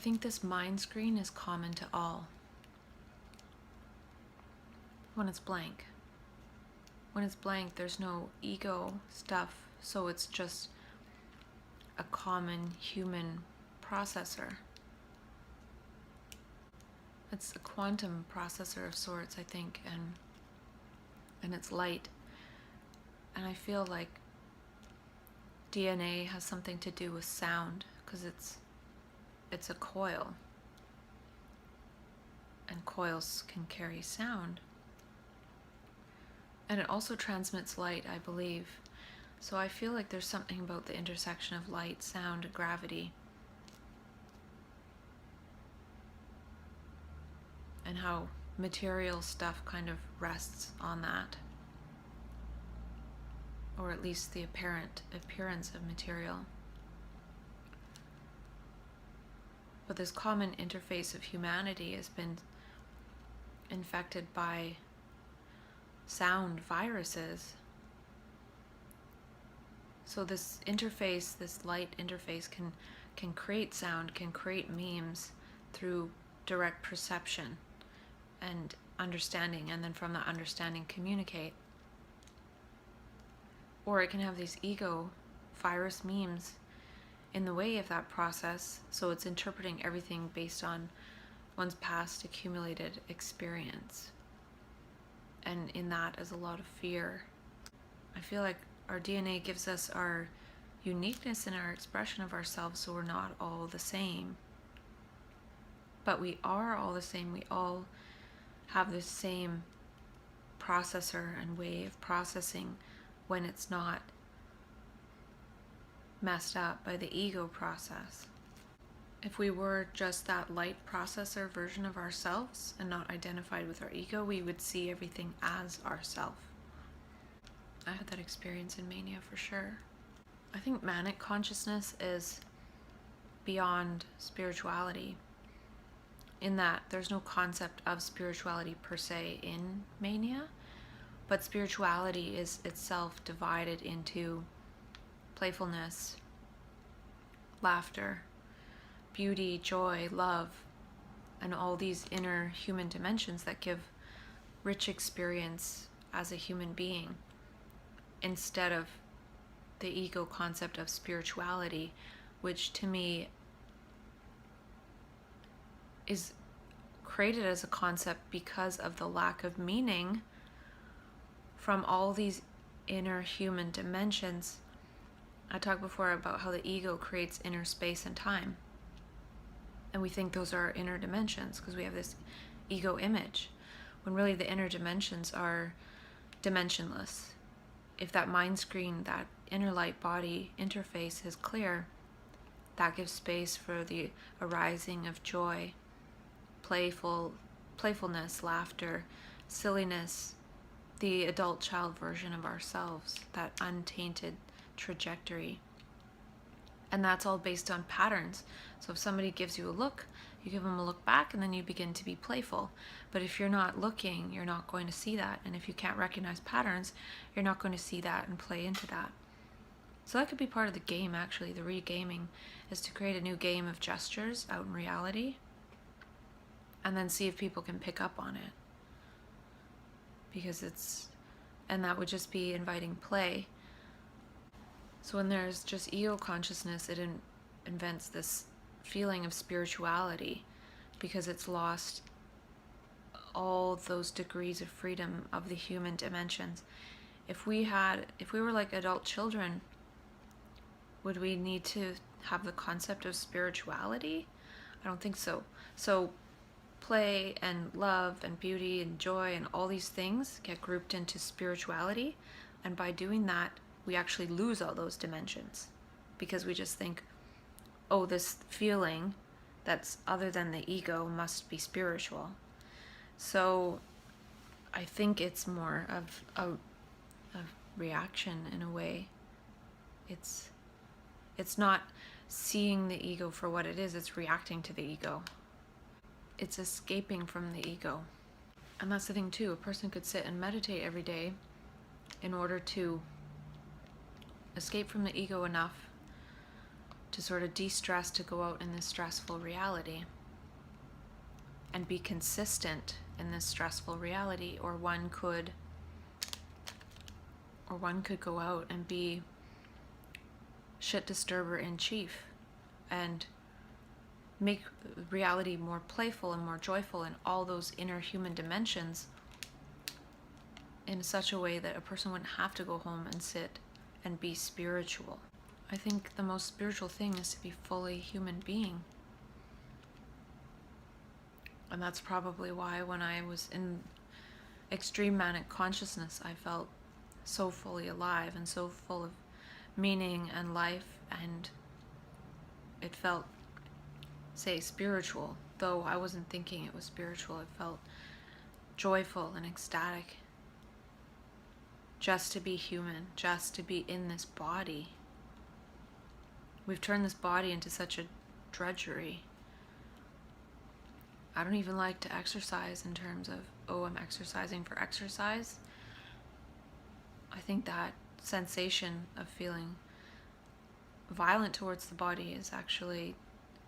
think this mind screen is common to all when it's blank. When it's blank, there's no ego stuff, so it's just a common human processor. It's a quantum processor of sorts, I think, and it's light. And I feel like DNA has something to do with sound, because it's a coil, and coils can carry sound. And it also transmits light, I believe. So I feel like there's something about the intersection of light, sound, and gravity, and how material stuff kind of rests on that, or at least the appearance of material. But this common interface of humanity has been infected by sound viruses. So this interface, this light interface, can create sound, can create memes through direct perception and understanding, and then from that understanding communicate. Or it can have these ego virus memes in the way of that process, so it's interpreting everything based on one's past accumulated experience. And in that is a lot of fear. I feel like our DNA gives us our uniqueness in our expression of ourselves, so we're not all the same. But we are all the same. We all have the same processor and way of processing when it's not messed up by the ego process. If we were just that light processor version of ourselves and not identified with our ego, we would see everything as ourself. I had that experience in mania for sure. I think manic consciousness is beyond spirituality, in that there's no concept of spirituality per se in mania, but spirituality is itself divided into playfulness, laughter, beauty, joy, love, and all these inner human dimensions that give rich experience as a human being, instead of the ego concept of spirituality, which to me is created as a concept because of the lack of meaning from all these inner human dimensions. I talked before about how the ego creates inner space and time. And we think those are our inner dimensions because we have this ego image, when really the inner dimensions are dimensionless. If that mind screen, that inner light body interface is clear, that gives space for the arising of joy, playfulness, laughter, silliness, the adult child version of ourselves, that untainted trajectory. And that's all based on patterns. So if somebody gives you a look, you give them a look back, and then you begin to be playful. But if you're not looking, you're not going to see that. And if you can't recognize patterns, you're not going to see that and play into that. So that could be part of the game, actually. The regaming is to create a new game of gestures out in reality, and then see if people can pick up on it. And that would just be inviting play. So when there's just ego consciousness, it invents this feeling of spirituality because it's lost all those degrees of freedom of the human dimensions. If we were like adult children, would we need to have the concept of spirituality? I don't think so. So play and love and beauty and joy and all these things get grouped into spirituality, and by doing that, we actually lose all those dimensions because we just think, oh, this feeling that's other than the ego must be spiritual. So I think it's more of a reaction in a way. It's not seeing the ego for what it is, it's reacting to the ego. It's escaping from the ego. And that's the thing too, a person could sit and meditate every day in order to escape from the ego enough to sort of de-stress, to go out in this stressful reality and be consistent in this stressful reality. Or one could go out and be shit disturber in chief and make reality more playful and more joyful in all those inner human dimensions, in such a way that a person wouldn't have to go home and sit and be spiritual. I think the most spiritual thing is to be fully human being. And that's probably why when I was in extreme manic consciousness, I felt so fully alive and so full of meaning and life, and it felt, say, spiritual, though I wasn't thinking it was spiritual. It felt joyful and ecstatic just to be human, just to be in this body. We've turned this body into such a drudgery. I don't even like to exercise in terms of, oh, I'm exercising for exercise. I think that sensation of feeling violent towards the body is actually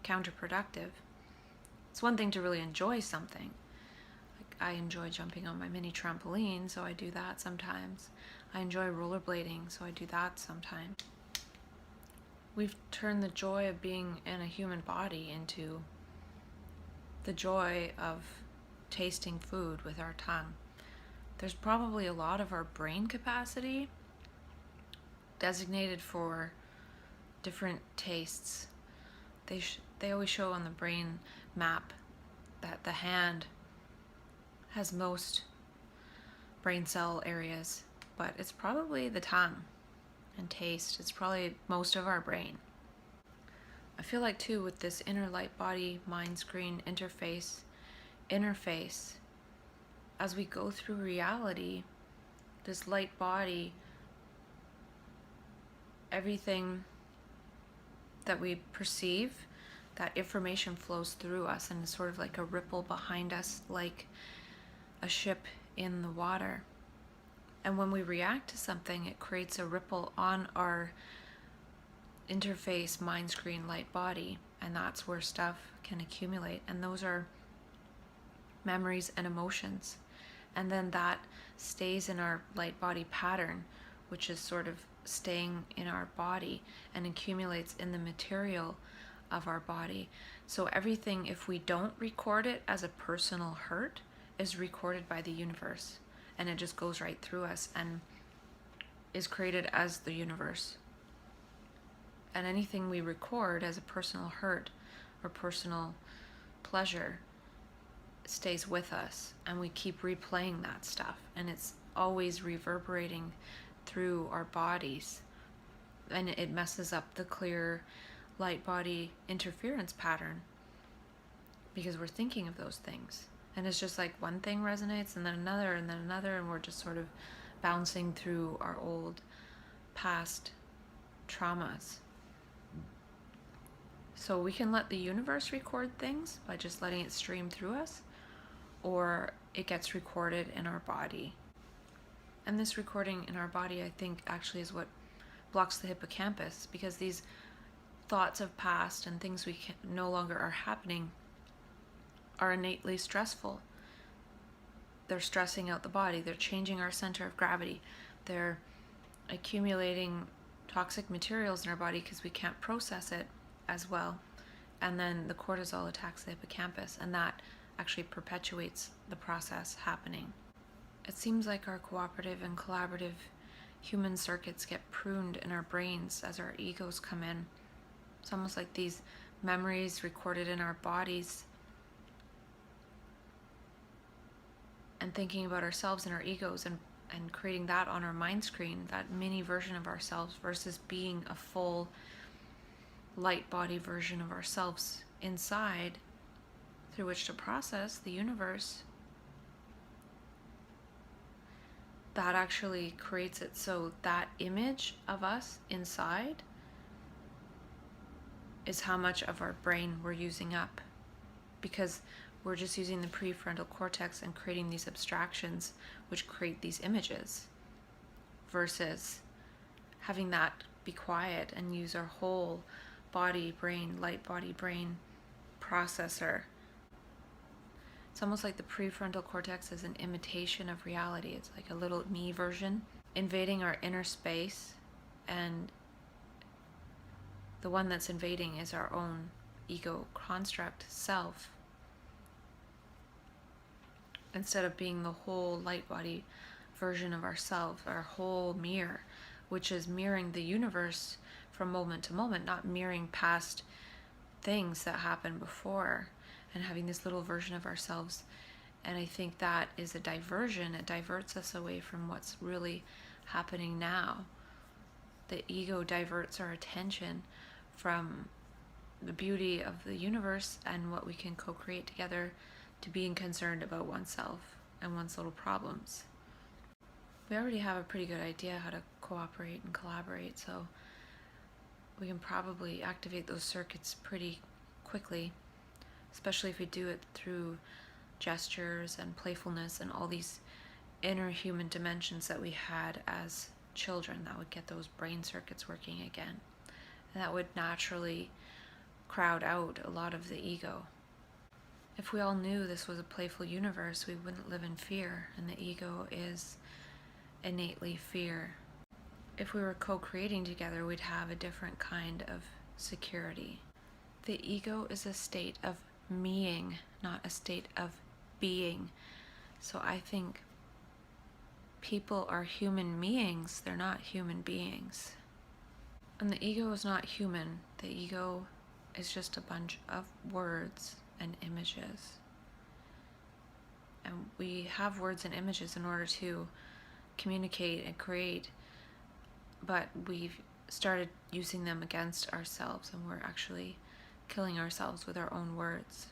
counterproductive. It's one thing to really enjoy something. Like, I enjoy jumping on my mini trampoline, so I do that sometimes. I enjoy rollerblading, so I do that sometimes. We've turned the joy of being in a human body into the joy of tasting food with our tongue. There's probably a lot of our brain capacity designated for different tastes. They always show on the brain map that the hand has most brain cell areas, but it's probably the tongue and taste. It's probably most of our brain. I feel like too, with this inner light body mind screen interface, as we go through reality, this light body, everything that we perceive, that information flows through us and is sort of like a ripple behind us, like a ship in the water. And when we react to something, it creates a ripple on our interface mind screen light body, and that's where stuff can accumulate, and those are memories and emotions. And then that stays in our light body pattern, which is sort of staying in our body and accumulates in the material of our body. So everything, if we don't record it as a personal hurt, is recorded by the universe, and it just goes right through us and is created as the universe. And anything we record as a personal hurt or personal pleasure stays with us, and we keep replaying that stuff, and it's always reverberating through our bodies, and it messes up the clear light body interference pattern because we're thinking of those things, and it's just like one thing resonates and then another and then another, and we're just sort of bouncing through our old past traumas. So we can let the universe record things by just letting it stream through us, or it gets recorded in our body. And this recording in our body, I think, actually is what blocks the hippocampus, because these thoughts of past and things we no longer are happening are innately stressful. They're stressing out the body. They're changing our center of gravity. They're accumulating toxic materials in our body because we can't process it as well. And then the cortisol attacks the hippocampus, and that actually perpetuates the process happening. It seems like our cooperative and collaborative human circuits get pruned in our brains as our egos come in. It's almost like these memories recorded in our bodies, and thinking about ourselves and our egos and creating that on our mind screen, that mini version of ourselves, versus being a full light body version of ourselves inside, through which to process the universe. That actually creates it so that image of us inside is how much of our brain we're using up, because we're just using the prefrontal cortex and creating these abstractions which create these images, versus having that be quiet and use our whole body-brain, light-body-brain processor. It's almost like the prefrontal cortex is an imitation of reality. It's like a little me version invading our inner space, and the one that's invading is our own ego construct self, instead of being the whole light body version of ourselves, our whole mirror, which is mirroring the universe from moment to moment, not mirroring past things that happened before, and having this little version of ourselves. And I think that is a diversion. It diverts us away from what's really happening now. The ego diverts our attention from the beauty of the universe and what we can co-create together to being concerned about oneself and one's little problems. We already have a pretty good idea how to cooperate and collaborate, so we can probably activate those circuits pretty quickly, especially if we do it through gestures and playfulness and all these inner human dimensions that we had as children. That would get those brain circuits working again, and that would naturally crowd out a lot of the ego. If we all knew this was a playful universe, we wouldn't live in fear, and the ego is innately fear. If we were co-creating together, we'd have a different kind of security. The ego is a state of meing, not a state of being. So I think people are human beings, they're not human beings. And the ego is not human. The ego is just a bunch of words and images. And we have words and images in order to communicate and create, but we've started using them against ourselves, and we're actually killing ourselves with our own words.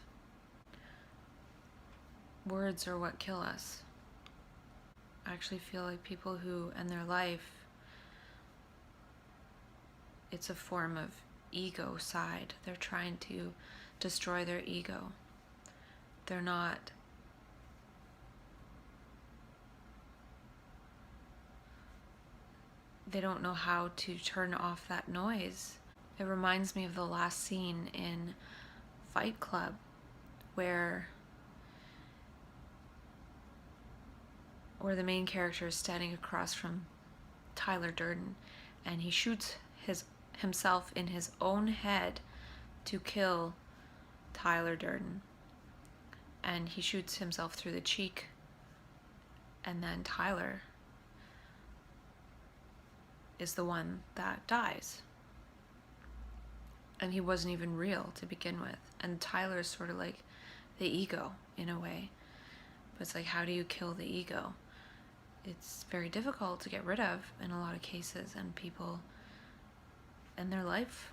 Words are what kill us. I actually feel like people who end their life, it's a form of ego side. They're trying to destroy their ego. They're not they don't know how to turn off that noise. It reminds me of the last scene in Fight Club, where the main character is standing across from Tyler Durden, and he shoots himself in his own head to kill Tyler Durden. And he shoots himself through the cheek, and then Tyler is the one that dies. And he wasn't even real to begin with. And Tyler is sort of like the ego in a way. But it's like, how do you kill the ego? It's very difficult to get rid of in a lot of cases, and people end their life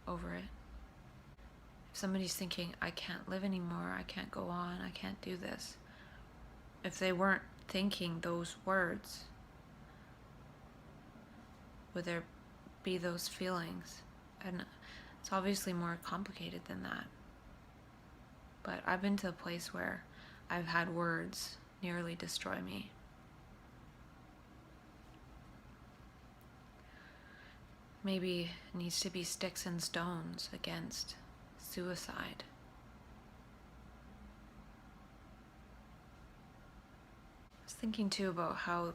over it. If somebody's thinking, I can't live anymore, I can't go on, I can't do this, if they weren't thinking those words, would there be those feelings? And it's obviously more complicated than that. But I've been to a place where I've had words nearly destroy me. Maybe it needs to be sticks and stones against suicide. I was thinking too about how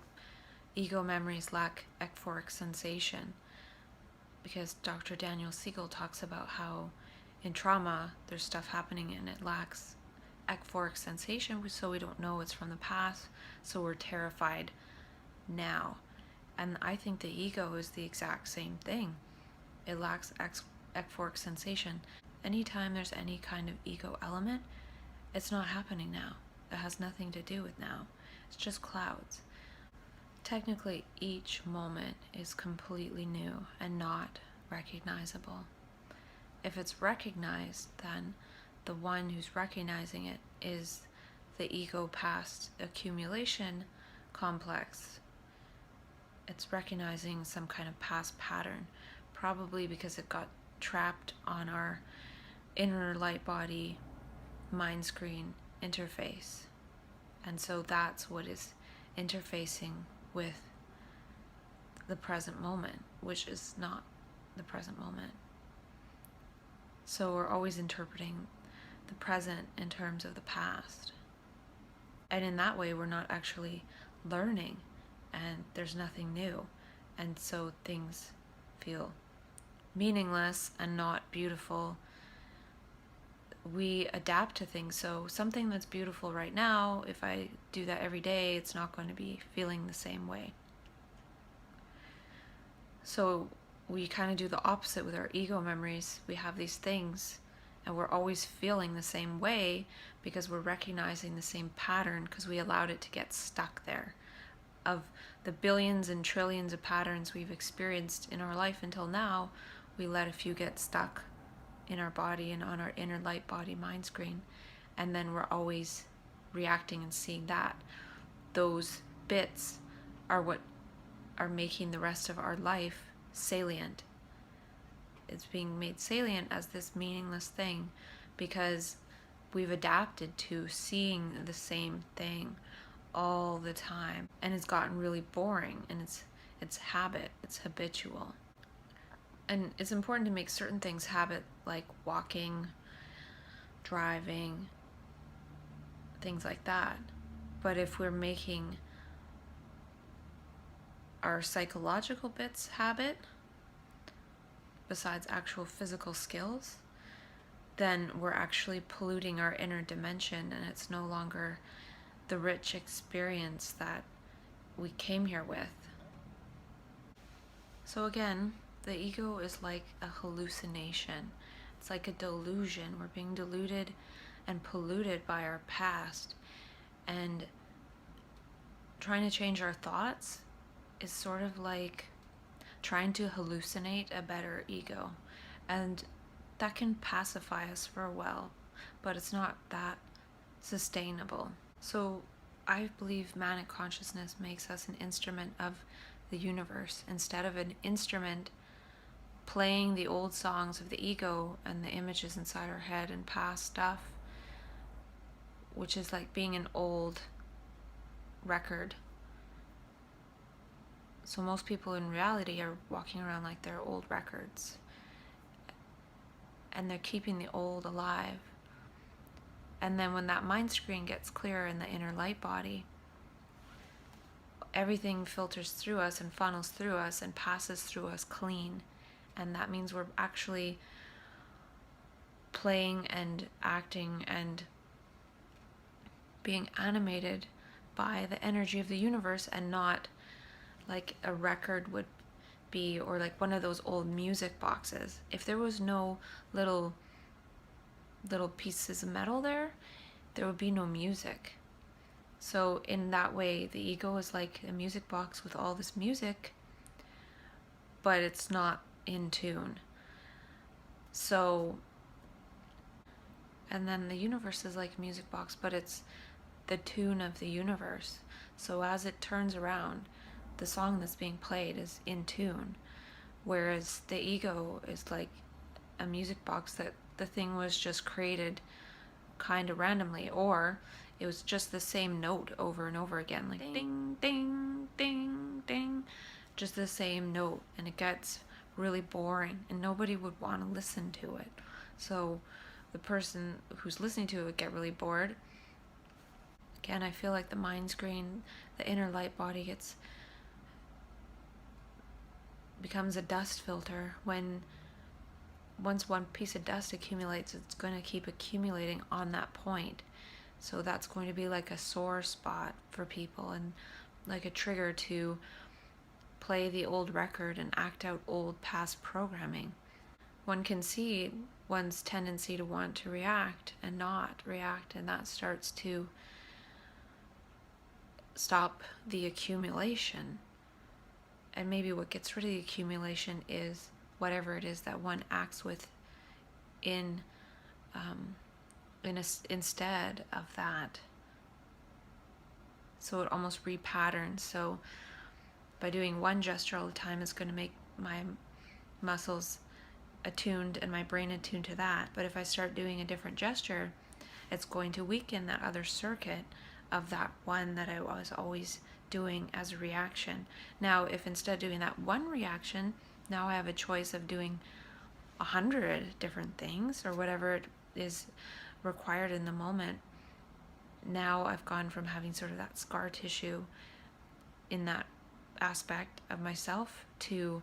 ego memories lack euphoric sensation, because Dr. Daniel Siegel talks about how in trauma there's stuff happening and it lacks euphoric sensation, so we don't know it's from the past, so we're terrified now. And I think the ego is the exact same thing. It lacks euphoric sensation. Anytime there's any kind of ego element, it's not happening now. It has nothing to do with now. It's just clouds. Technically, each moment is completely new and not recognizable. If it's recognized, then the one who's recognizing it is the ego past accumulation complex. It's recognizing some kind of past pattern, probably because it got trapped on our inner light body mind screen interface. And so that's what is interfacing with the present moment, which is not the present moment. So we're always interpreting the present in terms of the past. And in that way, we're not actually learning, and there's nothing new. And so things feel meaningless and not beautiful. We adapt to things. So something that's beautiful right now, if I do that every day, it's not going to be feeling the same way. So we kind of do the opposite with our ego memories. We have these things and we're always feeling the same way because we're recognizing the same pattern because we allowed it to get stuck there. Of the billions and trillions of patterns we've experienced in our life until now, we let a few get stuck in our body and on our inner light body mind screen, and then we're always reacting and seeing that. Those bits are what are making the rest of our life salient. It's being made salient as this meaningless thing because we've adapted to seeing the same thing all the time, and it's gotten really boring, and it's habit, it's habitual. And it's important to make certain things habit, like walking, driving, things like that. But if we're making our psychological bits habit, besides actual physical skills, then we're actually polluting our inner dimension, and it's no longer the rich experience that we came here with. So again, the ego is like a hallucination. It's like a delusion. We're being deluded and polluted by our past. And trying to change our thoughts is sort of like trying to hallucinate a better ego. And that can pacify us for a while, but it's not that sustainable. So I believe manic consciousness makes us an instrument of the universe instead of an instrument playing the old songs of the ego and the images inside our head and past stuff, which is like being an old record. So most people in reality are walking around like they're old records, and they're keeping the old alive. And then when that mind screen gets clear in the inner light body, everything filters through us and funnels through us and passes through us clean. And that means we're actually playing and acting and being animated by the energy of the universe, and not like a record would be, or like one of those old music boxes. If there was no little pieces of metal there would be no music. So in that way, the ego is like a music box with all this music, but it's not in tune. So, and then the universe is like a music box, but it's the tune of the universe. So as it turns around, the song that's being played is in tune, whereas the ego is like a music box that the thing was just created kind of randomly, or it was just the same note over and over again, like ding, ding, ding, ding, just the same note, and it gets really boring and nobody would want to listen to it. So the person who's listening to it would get really bored. Again, I feel like the mind screen, the inner light body becomes a dust filter. Once one piece of dust accumulates, it's going to keep accumulating on that point. So that's going to be like a sore spot for people, and like a trigger to play the old record and act out old past programming. One can see one's tendency to want to react and not react, and that starts to stop the accumulation. And maybe what gets rid of the accumulation is whatever it is that one acts with instead of that. So it almost repatterns. So by doing one gesture all the time, it's going to make my muscles attuned and my brain attuned to that. But if I start doing a different gesture, it's going to weaken that other circuit of that one that I was always doing as a reaction. Now, if instead of doing that one reaction, now I have a choice of doing 100 different things or whatever it is required in the moment. Now I've gone from having sort of that scar tissue in that aspect of myself to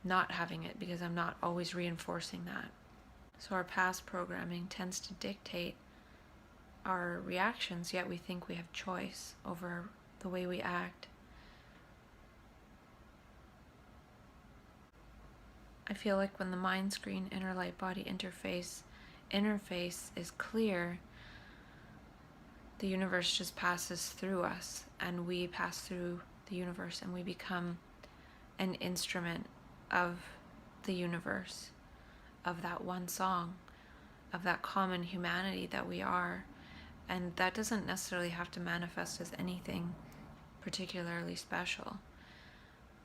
not having it, because I'm not always reinforcing that. So our past programming tends to dictate our reactions, yet we think we have choice over the way we act. I feel like when the mind screen inner light body interface is clear, the universe just passes through us, and we pass through the universe, and we become an instrument of the universe, of that one song, of that common humanity that we are. And that doesn't necessarily have to manifest as anything particularly special.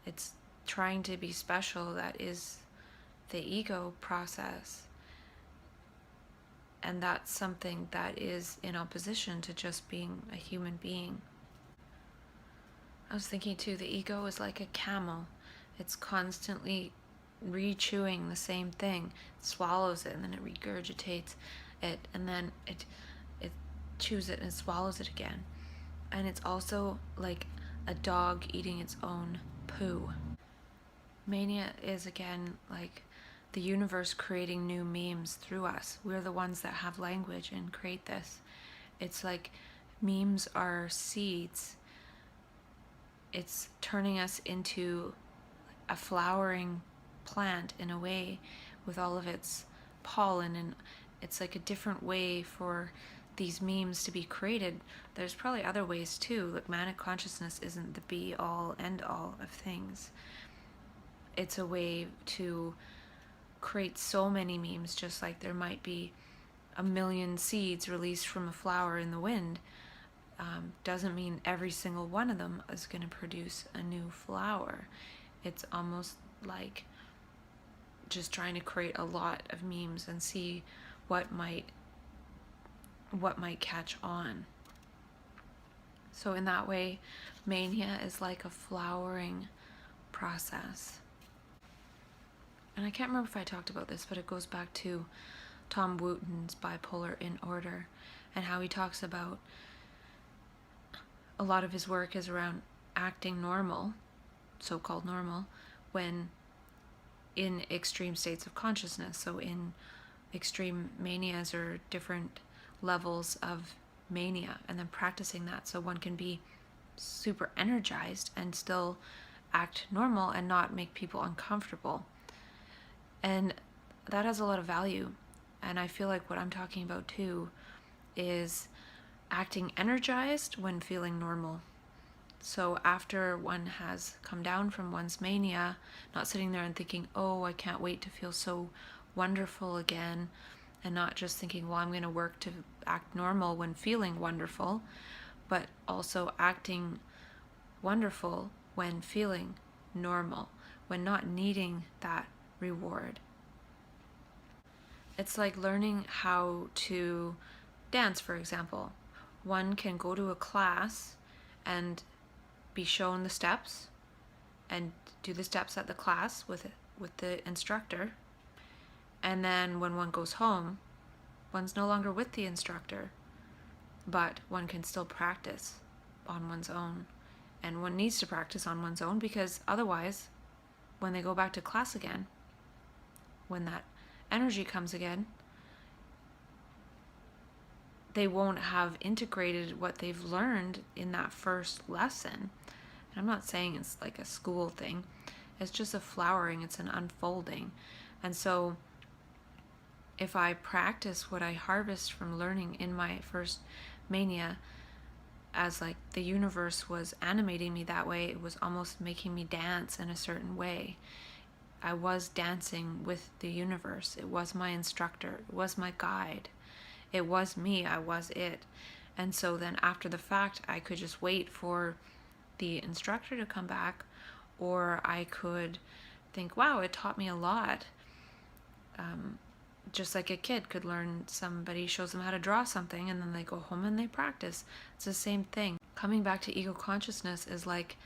It's trying to be special that is the ego process. And that's something that is in opposition to just being a human being. I was thinking too, the ego is like a camel. It's constantly re-chewing the same thing. It swallows it and then it regurgitates it, and then it chews it and swallows it again. And it's also like a dog eating its own poo. Mania is, again, like the universe creating new memes through us. We're the ones that have language and create this. It's like memes are seeds. It's turning us into a flowering plant in a way, with all of its pollen, and it's like a different way for these memes to be created. There's probably other ways too. Like, manic consciousness isn't the be all end all of things. It's a way to create so many memes, just like there might be a million seeds released from a flower in the wind. Doesn't mean every single one of them is going to produce a new flower. It's almost like just trying to create a lot of memes and see what might catch on. So in that way, mania is like a flowering process. And I can't remember if I talked about this, but it goes back to Tom Wooten's Bipolar in Order, and how he talks about a lot of his work is around acting normal, so-called normal, when in extreme states of consciousness. So in extreme manias or different levels of mania, and then practicing that so one can be super energized and still act normal and not make people uncomfortable. And that has a lot of value. And I feel like what I'm talking about too is acting energized when feeling normal. So after one has come down from one's mania, not sitting there and thinking, oh, I can't wait to feel so wonderful again, and not just thinking, well, I'm going to work to act normal when feeling wonderful, but also acting wonderful when feeling normal, when not needing that reward. It's like learning how to dance, for example. One can go to a class and be shown the steps and do the steps at the class with the instructor, and then when one goes home, one's no longer with the instructor, but one can still practice on one's own. And one needs to practice on one's own, because otherwise, when they go back to class again, when that energy comes again, they won't have integrated what they've learned in that first lesson. And I'm not saying it's like a school thing. It's just a flowering, it's an unfolding. And so if I practice what I harvest from learning in my first mania, as like the universe was animating me that way, it was almost making me dance in a certain way. I was dancing with the universe. It was my instructor. It was my guide. It was me. I was it. And so then after the fact, I could just wait for the instructor to come back, or I could think, wow, it taught me a lot. Just like a kid could learn, somebody shows them how to draw something, and then they go home and they practice. It's the same thing. Coming back to ego consciousness is like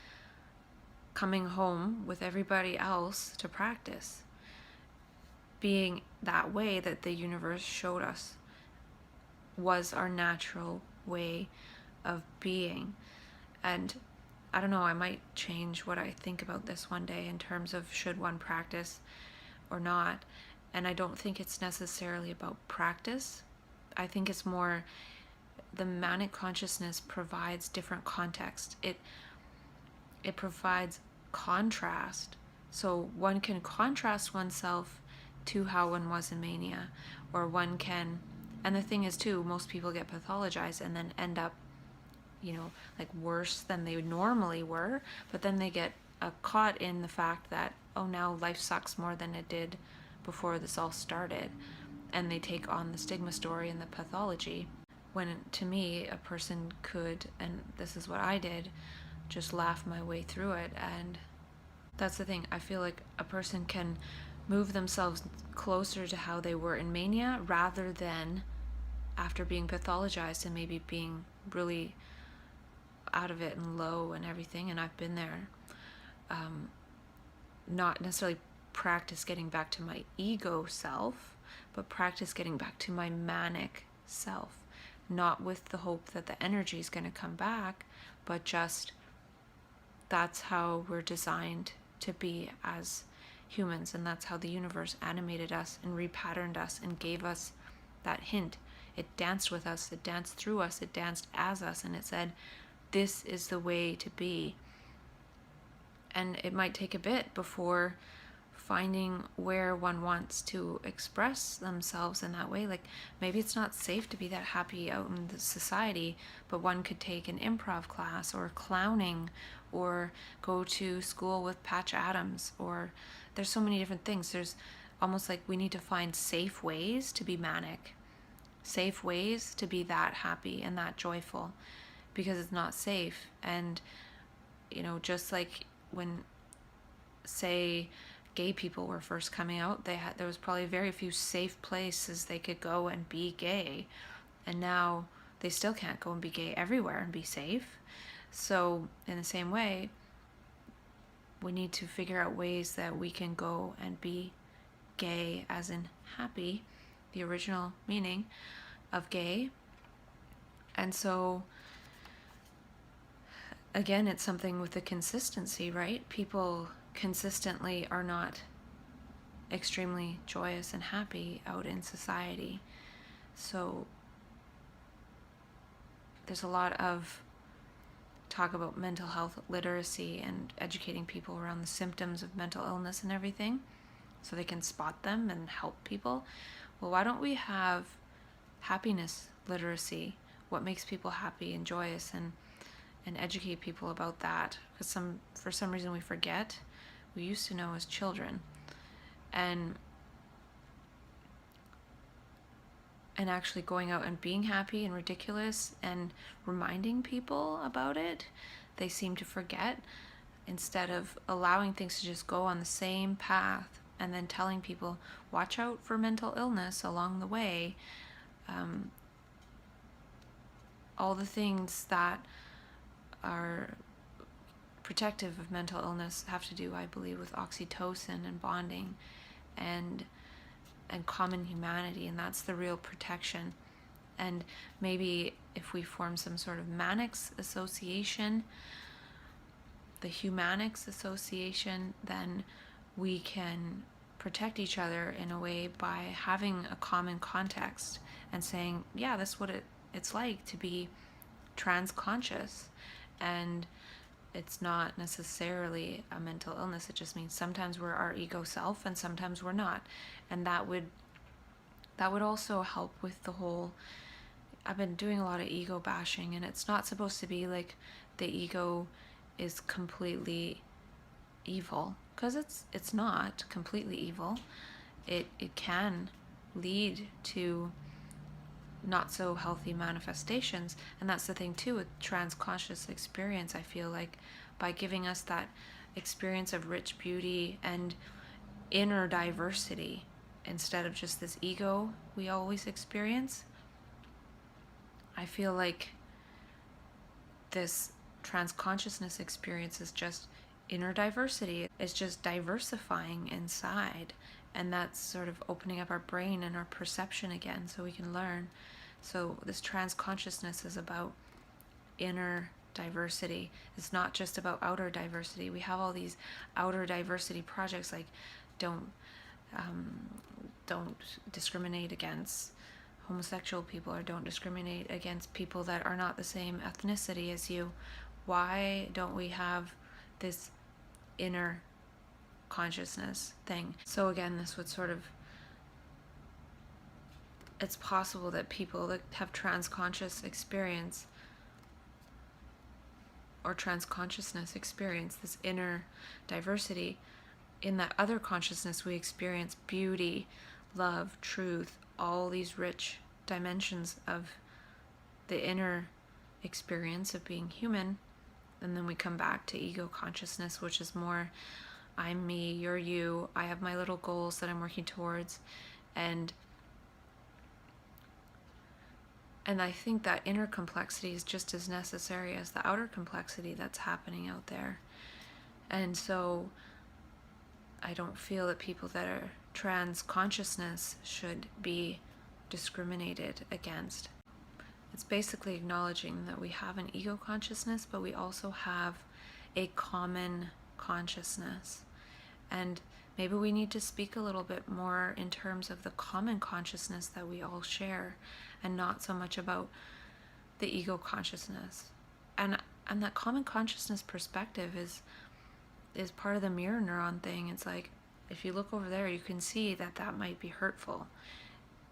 coming home with everybody else to practice, being that way that the universe showed us was our natural way of being. And I don't know, I might change what I think about this one day in terms of should one practice or not. And I don't think it's necessarily about practice. I think it's more the manic consciousness provides different context. It provides contrast. So one can contrast oneself to how one was in mania, or one can, and the thing is too, most people get pathologized and then end up, like worse than they normally were, but then they get caught in the fact that, oh, now life sucks more than it did before this all started, and they take on the stigma story and the pathology, when to me a person could, and this is what I did, just laugh my way through it. And that's the thing, I feel like a person can move themselves closer to how they were in mania rather than after being pathologized and maybe being really out of it and low and everything, and I've been there. Not necessarily practice getting back to my ego self, but practice getting back to my manic self, not with the hope that the energy is going to come back, but just that's how we're designed to be as humans, and that's how the universe animated us and repatterned us and gave us that hint. It danced with us, it danced through us, it danced as us, and it said, this is the way to be. And it might take a bit before finding where one wants to express themselves in that way. Like, maybe it's not safe to be that happy out in the society, but one could take an improv class or clowning or go to school with Patch Adams, or there's so many different things. There's almost like we need to find safe ways to be manic, safe ways to be that happy and that joyful, because it's not safe. And just like when, say, gay people were first coming out, there was probably very few safe places they could go and be gay, and now they still can't go and be gay everywhere and be safe. So in the same way, we need to figure out ways that we can go and be gay, as in happy, the original meaning of gay. And so again, it's something with the consistency, right? People consistently are not extremely joyous and happy out in society. So there's a lot of talk about mental health literacy and educating people around the symptoms of mental illness and everything, so they can spot them and help people. Well, why don't we have happiness literacy? What makes people happy and joyous, and educate people about that? Because for some reason we forget. We used to know as children, and actually going out and being happy and ridiculous and reminding people about it, they seem to forget, instead of allowing things to just go on the same path and then telling people, watch out for mental illness along the way. All the things that are protective of mental illness have to do, I believe, with oxytocin and bonding and common humanity, and that's the real protection. And maybe if we form some sort of manics association, the humanics association, then we can protect each other in a way by having a common context and saying, yeah, that's what it's like to be trans-conscious. And it's not necessarily a mental illness. It just means sometimes we're our ego self and sometimes we're not. And that would also help with the whole, I've been doing a lot of ego bashing, and it's not supposed to be like the ego is completely evil, because it's not completely evil. It can lead to not so healthy manifestations, and that's the thing too with trans-conscious experience. I feel like by giving us that experience of rich beauty and inner diversity instead of just this ego we always experience, I feel like this trans-consciousness experience is just inner diversity. It's just diversifying inside, and that's sort of opening up our brain and our perception again so we can learn. So this trans consciousness is about inner diversity. It's not just about outer diversity. We have all these outer diversity projects like don't discriminate against homosexual people, or don't discriminate against people that are not the same ethnicity as you. Why don't we have this inner consciousness thing? So again, this would sort of, it's possible that people that have transconscious experience or transconsciousness experience this inner diversity. In that other consciousness, we experience beauty, love, truth, all these rich dimensions of the inner experience of being human. And then we come back to ego consciousness, which is more, I'm me, you're you, I have my little goals that I'm working towards. And I think that inner complexity is just as necessary as the outer complexity that's happening out there. And so I don't feel that people that are trans consciousness should be discriminated against. It's basically acknowledging that we have an ego consciousness, but we also have a common consciousness. And maybe we need to speak a little bit more in terms of the common consciousness that we all share, and not so much about the ego consciousness. And that common consciousness perspective is part of the mirror neuron thing. It's like, if you look over there, you can see that that might be hurtful,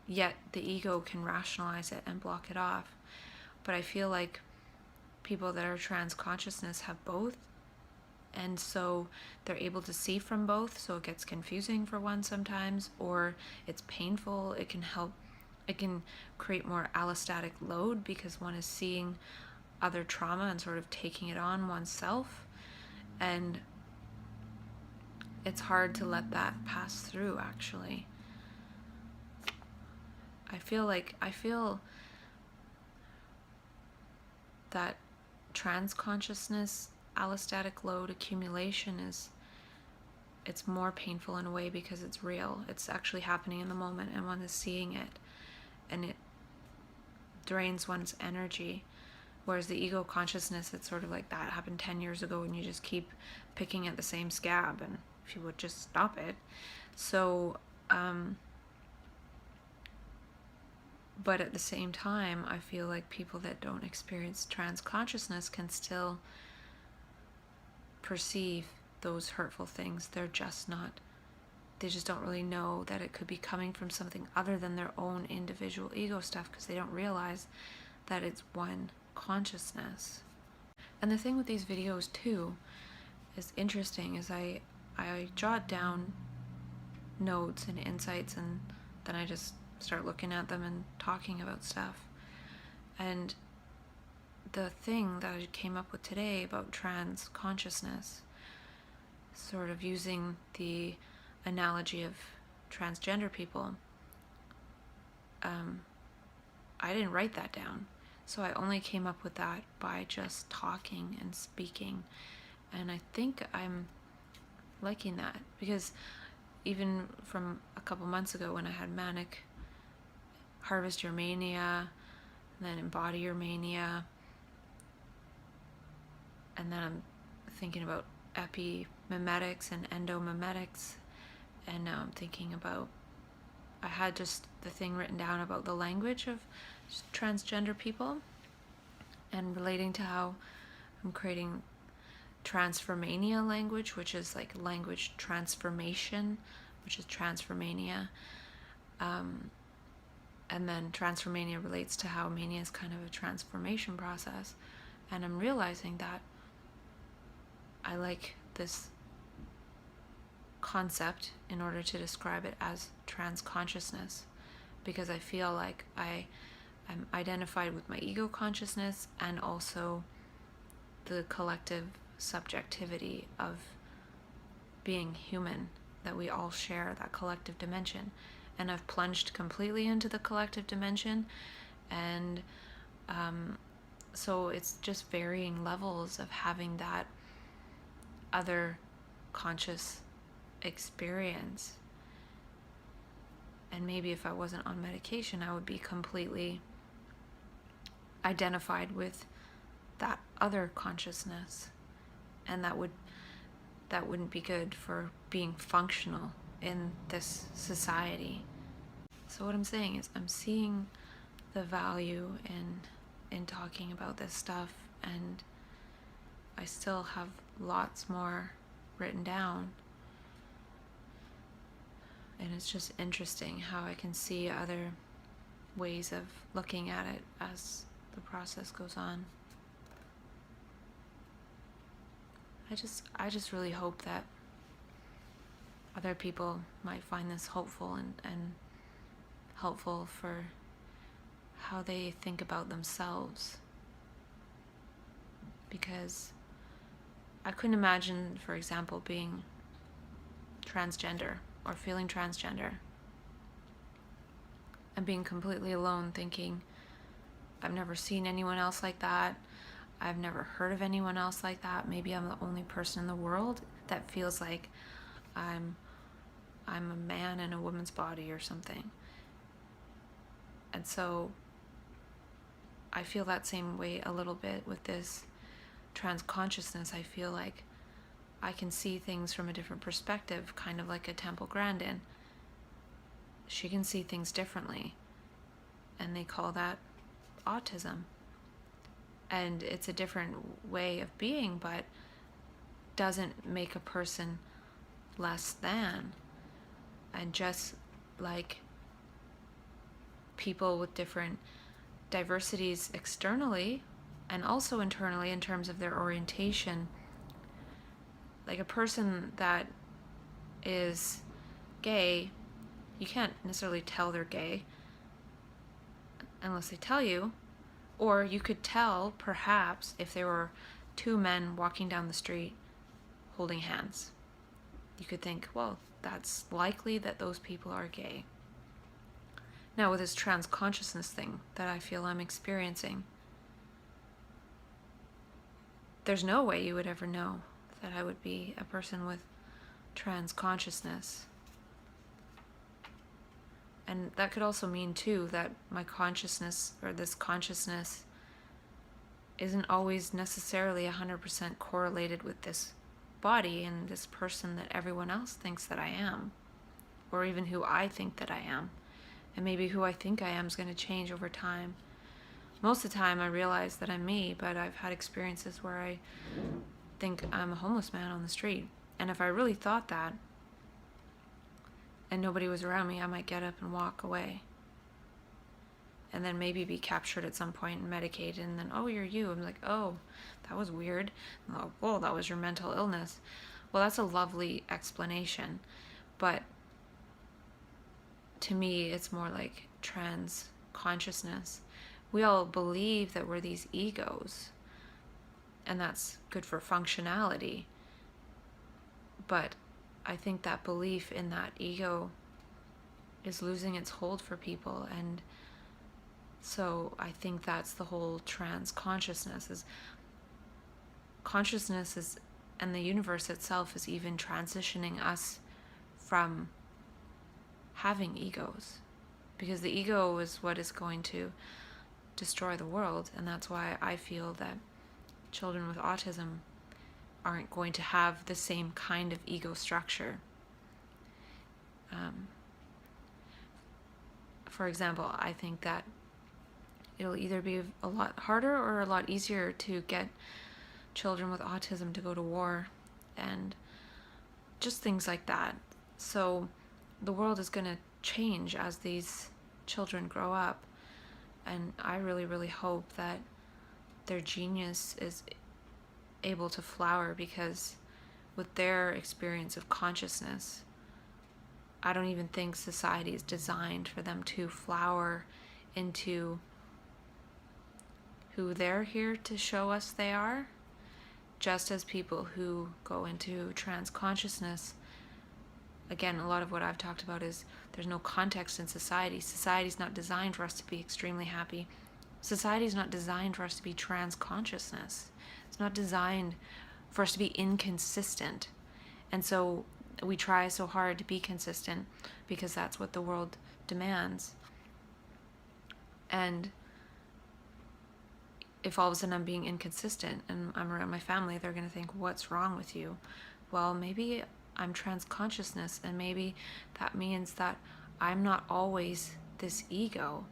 yet the ego can rationalize it and block it off. But I feel like people that are trans consciousness have both, and so they're able to see from both, so it gets confusing for one sometimes, or it's painful. It can create more allostatic load because one is seeing other trauma and sort of taking it on oneself, and it's hard to let that pass through, actually. I feel that trans consciousness allostatic load accumulation it's more painful in a way because it's real. It's actually happening in the moment, and one is seeing it, and it drains one's energy. Whereas the ego consciousness, it's sort of like that happened 10 years ago, and you just keep picking at the same scab, and if you would just stop it. So but at the same time, I feel like people that don't experience trans consciousness can still perceive those hurtful things. They just don't really know that it could be coming from something other than their own individual ego stuff, because they don't realize that it's one consciousness. And the thing with these videos too is interesting is I jot down notes and insights, and then I just start looking at them and talking about stuff. And the thing that I came up with today about trans consciousness, sort of using the analogy of transgender people, I didn't write that down. So I only came up with that by just talking and speaking. And I think I'm liking that, because even from a couple months ago when I had manic harvest your mania, and then embody your mania, and then I'm thinking about epimemetics and endomemetics, and now I'm thinking about, I had just the thing written down about the language of transgender people, and relating to how I'm creating transformania language, which is like language transformation, which is transformania. And then transformania relates to how mania is kind of a transformation process. And I'm realizing that I like this concept in order to describe it as trans consciousness, because I feel like I'm identified with my ego consciousness and also the collective subjectivity of being human, that we all share that collective dimension. And I've plunged completely into the collective dimension, and so it's just varying levels of having that other conscious experience. And maybe if I wasn't on medication, I would be completely identified with that other consciousness, and that wouldn't be good for being functional in this society. So what I'm saying is I'm seeing the value in talking about this stuff, and I still have lots more written down. And it's just interesting how I can see other ways of looking at it as the process goes on. I just really hope that other people might find this hopeful and helpful for how they think about themselves. Because I couldn't imagine, for example, being transgender or feeling transgender and being completely alone, thinking, I've never seen anyone else like that. I've never heard of anyone else like that. Maybe I'm the only person in the world that feels like I'm a man in a woman's body or something. And so I feel that same way a little bit with this trans consciousness. I feel like I can see things from a different perspective, kind of like a Temple Grandin. She can see things differently, and they call that autism. And it's a different way of being, but doesn't make a person less than. And just like people with different diversities externally and also internally in terms of their orientation, like a person that is gay, you can't necessarily tell they're gay unless they tell you. Or you could tell, perhaps, if there were two men walking down the street holding hands. You could think, well, that's likely that those people are gay. Now, with this trans consciousness thing that I feel I'm experiencing, there's no way you would ever know that I would be a person with trans consciousness. And that could also mean, too, that my consciousness, or this consciousness, isn't always necessarily 100% correlated with this body and this person that everyone else thinks that I am, or even who I think that I am. And maybe who I think I am is going to change over time. Most of the time I realize that I'm me, but I've had experiences where I think I'm a homeless man on the street. And if I really thought that, and nobody was around me, I might get up and walk away. And then maybe be captured at some point and medicated, and then, oh, you're you. I'm like, oh, that was weird. Oh, well, that was your mental illness. Well, that's a lovely explanation. But to me, it's more like trans consciousness. We all believe that we're these egos, and that's good for functionality. But I think that belief in that ego is losing its hold for people. And so I think that's the whole trans consciousness is and the universe itself is even transitioning us from having egos, because the ego is what is going to destroy the world. And that's why I feel that children with autism aren't going to have the same kind of ego structure. For example, I think that it'll either be a lot harder or a lot easier to get children with autism to go to war and just things like that. So the world is going to change as these children grow up, and I really, really hope that their genius is able to flower, because with their experience of consciousness, I don't even think society is designed for them to flower into who they're here to show us they are. Just as people who go into trans consciousness, again, a lot of what I've talked about is there's no context in society. Society's not designed for us to be extremely happy. Society's not designed for us to be trans consciousness. It's not designed for us to be inconsistent. And so we try so hard to be consistent because that's what the world demands. And if all of a sudden I'm being inconsistent and I'm around my family, they're going to think, what's wrong with you? Well, maybe I'm trans consciousness, and maybe that means that I'm not always this ego.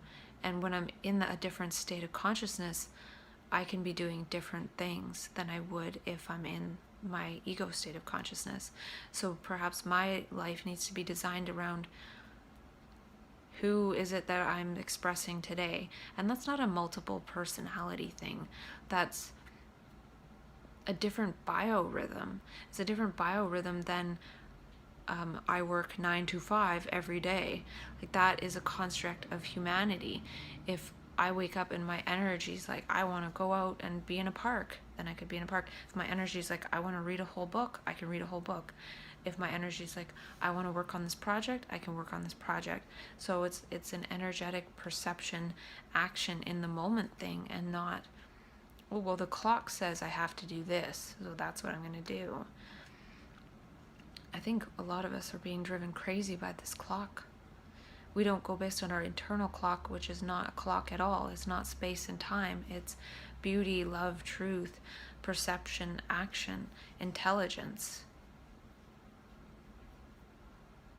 And when I'm in a different state of consciousness, I can be doing different things than I would if I'm in my ego state of consciousness. So perhaps my life needs to be designed around who is it that I'm expressing today. And that's not a multiple personality thing. That's a different biorhythm. It's a different biorhythm than I work 9 to 5 every day. Like, that is a construct of humanity. If I wake up and my energy is like, I want to go out and be in a park, then I could be in a park. If my energy is like, I want to read a whole book, I can read a whole book. If my energy is like, I want to work on this project, I can work on this project. So it's an energetic perception, action in the moment thing, and not, oh, well, the clock says I have to do this, so that's what I'm going to do. I think a lot of us are being driven crazy by this clock. We don't go based on our internal clock, which is not a clock at all. It's not space and time. It's beauty, love, truth, perception, action, intelligence.